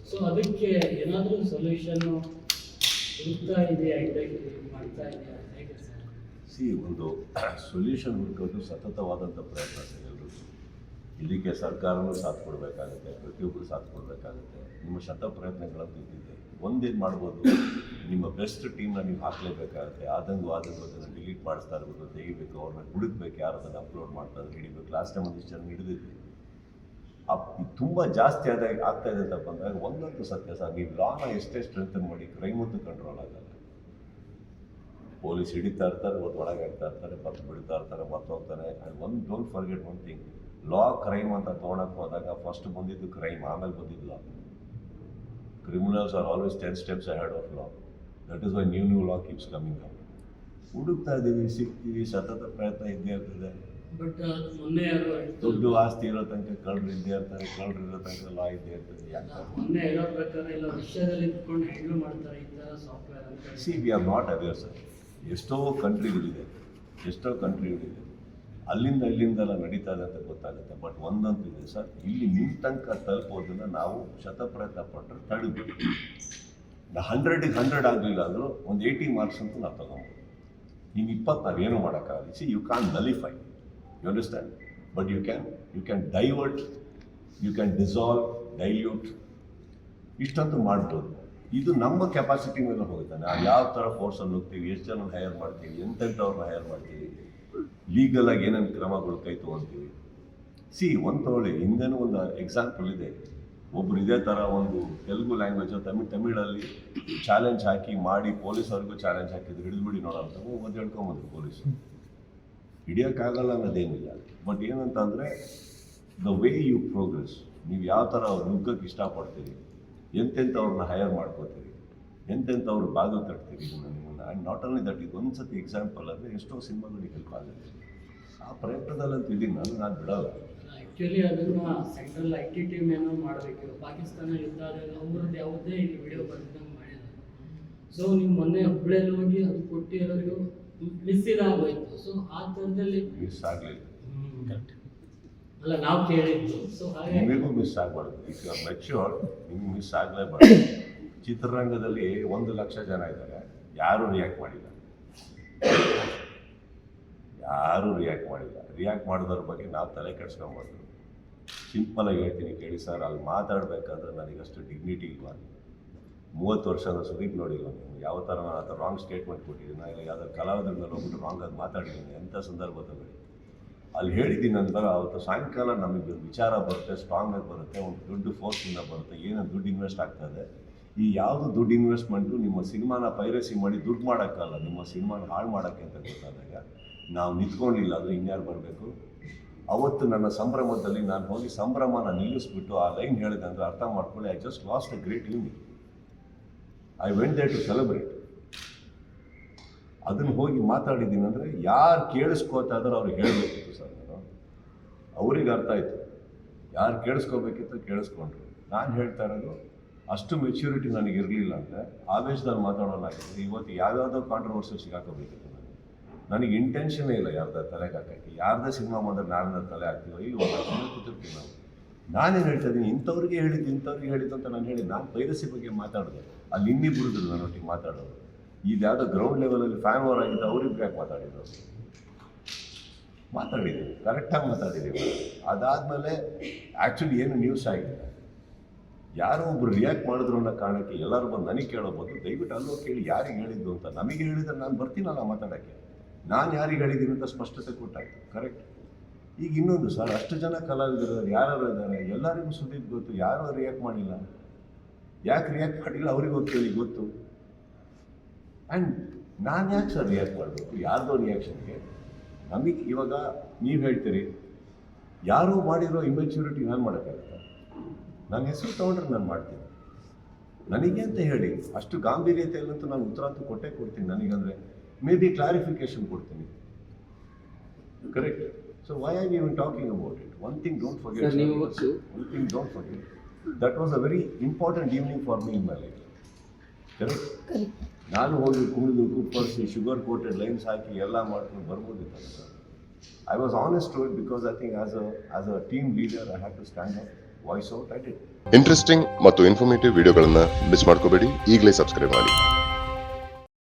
So ಅದಕ್ಕೆ ಏನಾದರೂ ಸೊಲ್ಯೂಷನ್ನು ಹುಡುಕ್ತಾ ಇದೆಯಾ, ಮಾಡ್ತಾ ಇದೆಯಾ, ಹೇಗೆ ಸರ್? ಒಂದು ಸೊಲ್ಯೂಷನ್ ಹುಡುಕೋದು ಸತತವಾದಂಥ ಪ್ರಯತ್ನ ಸರ್ ಎಲ್ಲರೂ. ಇಲ್ಲಿಗೆ ಸರ್ಕಾರನೂ ಸಾಥ್ ಕೊಡಬೇಕಾಗುತ್ತೆ, ಪ್ರತಿಯೊಬ್ಬರು ಸಾಥ್ ಕೊಡಬೇಕಾಗುತ್ತೆ. ನಿಮ್ಮ ಪ್ರಯತ್ನಗಳನ್ನು ಇದ್ದಿದೆ. ಒಂದೇನು ಮಾಡ್ಬೋದು, ನಿಮ್ಮ ಬೆಸ್ಟ್ ಟೀಮ್ನ ನೀವು ಹಾಕಲೇಬೇಕಾಗುತ್ತೆ. ಆದಂಗೂ ಅದನ್ನು ಡಿಲೀಟ್ ಮಾಡಿಸ್ತಾ ಇರ್ಬೋದು, ತೆಗಿಬೇಕು, ಅವ್ರನ್ನ ಹುಡುಕ್ಬೇಕು, ಯಾರು ಅದನ್ನು ಅಪ್ಲೋಡ್ ಮಾಡ್ತಾ ಇದ್ರೆ ಹಿಡಿಬೇಕು. ಲಾಸ್ಟ್ ಟೈಮ್ ಒಂದಿಷ್ಟು ಜನ ಹಿಡಿದಿದ್ವಿ. ತುಂಬ ಜಾಸ್ತಿ ಆಗ್ತಾ ಇದೆ ಅಂತ ಬಂದಾಗ ಒಂದಂತೂ ಸತ್ಯ ಸರ್, ನೀವು ಲಾನ ಎಷ್ಟೇ ಸ್ಟ್ರೆಂಥನ್ ಮಾಡಿ ಕ್ರೈಮಂತೂ ಕಂಟ್ರೋಲ್ ಆಗಲ್ಲ. ಪೊಲೀಸ್ ಹಿಡಿತಾ ಇರ್ತಾರೆ, ಒಳಗೆ ಆಗ್ತಾ ಇರ್ತಾರೆ, ಮತ್ತೆ ಬಿಡ್ತಾ ಇರ್ತಾರೆ, ಮತ್ತೆ ಹೋಗ್ತಾರೆ. And don't forget one thing, law crime ಅಂತ ತೊಗೊಳಕ್ಕೆ ಹೋದಾಗ ಫಸ್ಟ್ ಬಂದಿದ್ದು ಕ್ರೈಮ್, ಆಮೇಲೆ ಬಂದಿದ್ದು law. Criminals are always 10 steps ahead of law. That is why new law keeps coming up. ಹುಡುಕ್ತಾ ಇದ್ದೀವಿ, ಸಿಗ್ತೀವಿ, ಸತತ ಪ್ರಯತ್ನ ಇದ್ದೇ ಇರ್ತದೆ. ಬಟ್ ಮೊನ್ನೆ ದುಡ್ಡು ಆಸ್ತಿ ಇರೋ ತನಕ ಕಳ್ಳರು ಇದ್ದೇ ಇರ್ತಾರೆ, ಕಳ್ಳರು ಇರೋ ತನಕ ಲಾ ಇದ್ದೇ ಇರ್ತದೆ. ಯಾಕೆ ಮೊನ್ನೆ ಹೇಳೋ ಪ್ರಕಾರ ಎಲ್ಲ ವಿಷಯದಲ್ಲಿ ಇಟ್ಕೊಂಡು ಹ್ಯಾಂಡಲ್ ಮಾಡ್ತಾರೆ ಈ ಥರ ಸಾಫ್ಟ್ವೇರ್ ಅಂತ. We are not aware sir. ಎಷ್ಟೋ ಕಂಟ್ರಿಗಳಿದೆ, ಅಲ್ಲಿಂದೆಲ್ಲ ನಡೀತಾ ಇದೆ ಅಂತ ಗೊತ್ತಾಗುತ್ತೆ. ಬಟ್ ಒಂದಂತೂ ಇದೆ ಸರ್, ಇಲ್ಲಿ ನಿಮ್ಮ ತನಕ ತಲುಪೋದನ್ನು ನಾವು ಶತಪ್ರಯತ್ನ ಪಟ್ಟರೆ ತಡಿಬೇಕು. 100ಗೆ 100 ಆಗಲಿಲ್ಲ ಅಂದರೂ ಒಂದು 80 ಮಾರ್ಕ್ಸ್ ಅಂತೂ ನಾವು ತಗೊಬೋದು. ಇನ್ನು 20 ನಾವೇನು ಮಾಡೋಕ್ಕಾಗಲ್ಲ. You can nullify, you understand, but you can divert, you can dissolve, dilute, ಇಷ್ಟಂತೂ ಮಾಡ್ಬೋದು. ಇದು ನಮ್ಮ ಕೆಪಾಸಿಟಿ ಮೇಲೆ ಹೋಗುತ್ತೆ. ನಾವು ಯಾವ ಥರ ಫೋರ್ಸಲ್ಲಿ ಹೋಗ್ತೀವಿ, ಎಷ್ಟು ಜನ ಹೈಯರ್ ಮಾಡ್ತೀವಿ, ಎಂತೆಂಥವ್ರನ್ನ ಹೈಯರ್ ಮಾಡ್ತೀವಿ, ಲೀಗಲಾಗಿ ಏನೇನು ಕ್ರಮಗಳು ಕೈ ತೊಗೊಳ್ತೀವಿ. ಒಂದು ತಗೊಳ್ಳಿ, ಹಿಂದೆನೂ ಒಂದು ಎಕ್ಸಾಂಪಲ್ ಇದೆ. ಒಬ್ಬರು ಇದೇ ಥರ ಒಂದು ತೆಲುಗು ಲ್ಯಾಂಗ್ವೇಜು ತಮಿಳಲ್ಲಿ ಚಾಲೆಂಜ್ ಹಾಕಿ ಮಾಡಿ ಪೊಲೀಸವ್ರಿಗೂ ಚಾಲೆಂಜ್ ಹಾಕಿದ್ರು, ಹಿಡಿದ್ಬಿಡಿ ನೋಡೋಂತ ಒಂದು ಹೇಳ್ಕೊಂಬಂದ್ರು ಪೊಲೀಸರು. ಹಿಡಿಯೋಕ್ಕಾಗಲ್ಲ ಅನ್ನೋದೇನಿಲ್ಲ. ಬಟ್ ಏನಂತ ಅಂದರೆ ದ ವೇ ಯು ಪ್ರೋಗ್ರೆಸ್, ನೀವು ಯಾವ ಥರ ನುಗ್ಗಕ್ಕೆ ಇಷ್ಟಪಡ್ತೀರಿ, ಎಂತೆಂಥವ್ರನ್ನ ಹೈಯರ್ ಮಾಡ್ಕೋತೀರಿ, ಎಂತೆಂಥವ್ರು ಬಾಗಿಲು ತಟ್ತೀರಿ ನಿಮ್ಮನ್ನು. ಆ್ಯಂಡ್ ನಾಟ್ ಓನ್ಲಿ ದಟ್, ಇದು ಒಂದು ಸತಿ ಎಕ್ಸಾಂಪಲ್ ಅಂದರೆ ಎಷ್ಟೋ ಸಿನಿಮಾಗಳಿಗೆ ಹೆಲ್ಪ್ ಆಗುತ್ತೆ. ಆ ಪ್ರಯತ್ನದಲ್ಲಂತೂ ಇದೀನಿ ನಾನು ಬಿಡಲ್ಲ. ಆ್ಯಕ್ಚುಲಿ ಅದನ್ನು ಸೆಂಟ್ರಲ್ IT ಟೀಮ್ ಏನೋ ಮಾಡಬೇಕು. ಪಾಕಿಸ್ತಾನ ಯುದ್ಧ ಆದಾಗ ಅವ್ರದ್ದು ಯಾವುದೇ ಇಲ್ಲಿ ವಿಡಿಯೋ ಬರ್ತಿದ್ದಂಗೆ ಮಾಡಿದ್ದಾರೆ. ಸೊ ನೀವು ಮೊನ್ನೆ ಹುಬ್ಬಳ್ಳಿಯಲ್ಲಿ ಹೋಗಿ ಅದು ಕೊಟ್ಟಿರೋರಿಗೂ ಮಿಸ್ ಇದಾಗೋಯ್ತು. ಸೊ ಆ ಥರದಲ್ಲಿ ಮಿಸ್ ಆಗಲಿಲ್ಲ ಅಲ್ಲ, ನಾವು ಕೇಳಿದ್ದು. ಸೊ ಹಾಗೆ ನಿಮಗೂ ಮಿಸ್ ಆಗಬಾರ್ದು. ಇಫ್ ಯು ಆರ್ ಮೆಚ್ಯೂರ್, ನಿಮ್ಗೆ ಮಿಸ್ ಆಗಲೇಬಾರ್ದು. ಚಿತ್ರರಂಗದಲ್ಲಿ 1 ಲಕ್ಷ ಜನ ಇದ್ದಾರೆ, ಯಾರೂ ರಿಯಾಕ್ಟ್ ಮಾಡಿಲ್ಲ. ರಿಯಾಕ್ಟ್ ಮಾಡಿದವ್ರ ಬಗ್ಗೆ ನಾವು ತಲೆ ಕೆಡಿಸ್ಕೊಂಬಾರ್ದು. ಸಿಂಪಲಾಗಿ ಹೇಳ್ತೀನಿ ಕೇಳಿ ಸರ್, ಅಲ್ಲಿ ಮಾತಾಡಬೇಕಾದ್ರೆ ನನಗಷ್ಟು ಡಿಗ್ನಿಟಿ ಇಲ್ಲ. 30 ವರ್ಷದ ಸುದೀಪ್ ನೋಡಿಲ್ಲ ನೀವು ಯಾವ ಥರ ನಾನು ಆ ಥರ ರಾಂಗ್ ಸ್ಟೇಟ್ಮೆಂಟ್ ಕೊಟ್ಟಿದ್ದೀನಿ. ನಾನು ಯಾವುದಾದ್ರು ಕಲಾವಿದ್ರ ಮೇಲೆ ಹೋಗ್ಬಿಟ್ಟು ರಾಂಗ್ ಆಗಿ ಮಾತಾಡಿದ್ದೀನಿ. ಎಂಥ ಸಂದರ್ಭದಲ್ಲಿ ಅಲ್ಲಿ ಹೇಳಿದ್ದೀನಿ ನಂತರ ಅವತ್ತು ಸಾಯಂಕಾಲ ನಮಗೆ ವಿಚಾರ ಬರುತ್ತೆ, ಸ್ಟ್ರಾಂಗಾಗಿ ಬರುತ್ತೆ, ಒಂದು ದೊಡ್ಡ ಫೋರ್ಸಿಂದ ಬರುತ್ತೆ. ಏನು ದುಡ್ಡು ಇನ್ವೆಸ್ಟ್ ಆಗ್ತದೆ, ಈ ಯಾವುದು ದುಡ್ಡು ಇನ್ವೆಸ್ಟ್ಮೆಂಟು ನಿಮ್ಮ ಸಿನಿಮಾನ ಪೈರಸಿ ಮಾಡಿ ದುಡ್ಡು ಮಾಡೋಕ್ಕಲ್ಲ, ನಿಮ್ಮ ಸಿನಿಮಾನ ಹಾಳು ಮಾಡೋಕ್ಕೆ ಅಂತ ಗೊತ್ತಾದಾಗ ನಾವು ನಿಂತ್ಕೊಂಡಿಲ್ಲ ಅಂದರೆ ಇನ್ಯಾರು ಬರಬೇಕು. ಅವತ್ತು ನನ್ನ ಸಂಭ್ರಮದಲ್ಲಿ ನಾನು ಹೋಗಿ ಸಂಭ್ರಮನ ನಿಲ್ಲಿಸ್ಬಿಟ್ಟು ಆ ಲೈನ್ ಹೇಳಿದೆ ಅಂದರೆ ಅರ್ಥ ಮಾಡ್ಕೊಳ್ಳಿ, I just lost a great evening. I went there to celebrate. ಅದನ್ನು ಹೋಗಿ ಮಾತಾಡಿದ್ದೀನಿ ಅಂದರೆ ಯಾರು ಕೇಳಿಸ್ಕೋತಾ ಇದ್ರೆ ಅವ್ರಿಗೆ ಹೇಳಬೇಕಿತ್ತು ಸರ್. ನಾನು ಅವ್ರಿಗೆ ಅರ್ಥ ಆಯಿತು, ಯಾರು ಕೇಳಿಸ್ಕೋಬೇಕಿತ್ತು ಕೇಳಿಸ್ಕೊಂಡ್ರು. ನಾನು ಹೇಳ್ತಾ ಇರೋದು ಅಷ್ಟು ಮೆಚ್ಯೂರಿಟಿ ನನಗಿರಲಿಲ್ಲ ಅಂದರೆ ಆವೇಶದಲ್ಲಿ ಮಾತಾಡೋಲಾಗಿದೆ. ಇವತ್ತು ಯಾವ್ಯಾವುದೋ ಕಾಂಟ್ರವರ್ಸಿ ಸಿಗಾಕೋಬೇಕಿತ್ತು. ನನಗೆ ಇಂಟೆನ್ಷನ್ನೇ ಇಲ್ಲ ಯಾರ್ದ ತಲೆಗೆ ಹಾಕೋಕ್ಕೆ. ಯಾರ್ದೇ ಸಿನಿಮಾ ಮಾಡಿದ್ರೆ ನಾನು ತಲೆ ಹಾಕ್ತೀವೋ ಇಲ್ಲ, ಕೂತಿರ್ತೀವಿ ನಾವು. ನಾನೇನು ಹೇಳ್ತಾ ಇದ್ದೀನಿ, ಇಂಥವ್ರಿಗೆ ಹೇಳಿದ್ದು ಅಂತ ನಾನು ಹೇಳಿ. ನಾನು ಪೈರಸಿ ಬಗ್ಗೆ ಮಾತಾಡಿದೆ, ಅಲ್ಲಿ ಇನ್ನಿಬ್ಬರು ನನ್ನೊಟ್ಟಿಗೆ ಮಾತಾಡೋದು. ಇದು ಯಾವುದೋ ಗ್ರೌಂಡ್ ಲೆವೆಲಲ್ಲಿ ಫ್ಯಾನ್ ಓವರ್ ಆಗಿದ್ದು ಅವ್ರಿಗೆ ಯಾಕೆ ಮಾತಾಡಿದ್ದೀವಿ, ಕರೆಕ್ಟಾಗಿ ಮಾತಾಡಿದ್ದೀವಿ. ಅದಾದಮೇಲೆ ಆ್ಯಕ್ಚುಲಿ ಏನು ನ್ಯೂಸ್ ಆಗಿದೆ, ಯಾರೋ ಒಬ್ರು ರಿಯಾಕ್ಟ್ ಮಾಡಿದ್ರು ಅನ್ನೋ ಕಾರಣಕ್ಕೆ ಎಲ್ಲರೂ ಬಂದು ನನಗೆ ಕೇಳೋಬೋದು. ದಯವಿಟ್ಟು ಅಲ್ಲೋ ಕೇಳಿ ಯಾರಿಗೆ ಹೇಳಿದ್ದು ಅಂತ. ನಮಗೆ ಹೇಳಿದ್ರೆ ನಾನು ಬರ್ತೀನಲ್ಲ ಮಾತಾಡೋಕ್ಕೆ. ನಾನು ಯಾರಿಗೆ ಹೇಳಿದ್ದೀನಿ ಅಂತ ಸ್ಪಷ್ಟತೆ ಕೊಟ್ಟಾಯ್ತು, ಕರೆಕ್ಟ್. ಈಗ ಇನ್ನೊಂದು ಸರ್, ಅಷ್ಟು ಜನ ಕಲಾವಿದರು ಯಾರು ಇದ್ದಾರೆ, ಎಲ್ಲರಿಗೂ ಸುದೀಪ್ ಗೊತ್ತು, ಯಾರೂ ರಿಯಾಕ್ಟ್ ಮಾಡಿಲ್ಲ. ಯಾಕೆ ರಿಯಾಕ್ಟ್ ಮಾಡಿಲ್ಲ ಅವ್ರಿಗೆ ಕೇಳಿ ಗೊತ್ತು. ಆ್ಯಂಡ್ ನಾನು ಯಾಕೆ ಸರ್ ರಿಯಾಕ್ಟ್ ಮಾಡಬೇಕು ಯಾರ್ದೋ ರಿಯಾಕ್ಷನ್ಗೆ? ನಮಗೆ ಇವಾಗ ನೀವು ಹೇಳ್ತೀರಿ ಯಾರೂ ಮಾಡಿರೋ ಇಮ್ಮೆಚ್ಯೂರಿಟಿ ನಾನು ಮಾಡೋಕ್ಕಾಗುತ್ತೆ. ನನ್ನ ಹೆಸರು ತೊಗೊಂಡ್ರೆ ನಾನು ಮಾಡ್ತೀನಿ. ನನಗೆ ಅಂತ ಹೇಳಿ ಅಷ್ಟು ಗಾಂಭೀರ್ಯತೆಯಲ್ಲಂತೂ ನಾನು ಉತ್ತರ ಅಂತೂ ಕೊಟ್ಟೇ ಕೊಡ್ತೀನಿ. ನನಗಂದರೆ ಮೇ ಬಿ ಕ್ಲಾರಿಫಿಕೇಶನ್ ಕೊಡ್ತೀನಿ, correct. So why are you talking about it? One thing don't forget, that was a very important evening for me in my life, correct. ನಾನು ಹೋಗಿ ಕುಣಿದು ಕುಪ್ಪರಿಸಿ ಶುಗರ್ ಕೋಟೆಡ್ ಲೈನ್ಸ್ ಹಾಕಿ ಎಲ್ಲ ಮಾಡ್ಕೊಂಡು ಬರ್ಬೋದಿತ್ತಲ್ಲ sir. I was honest to it because I think as a team leader I have to stand up, voice out, I did. Interesting ಮತ್ತು informative ವಿಡಿಯೋಗಳನ್ನು ಮಿಸ್ ಮಾಡ್ಕೋಬೇಡಿ. ಈಗಲೇ ಸಬ್ಸ್ಕ್ರೈಬ್ ಮಾಡಿ.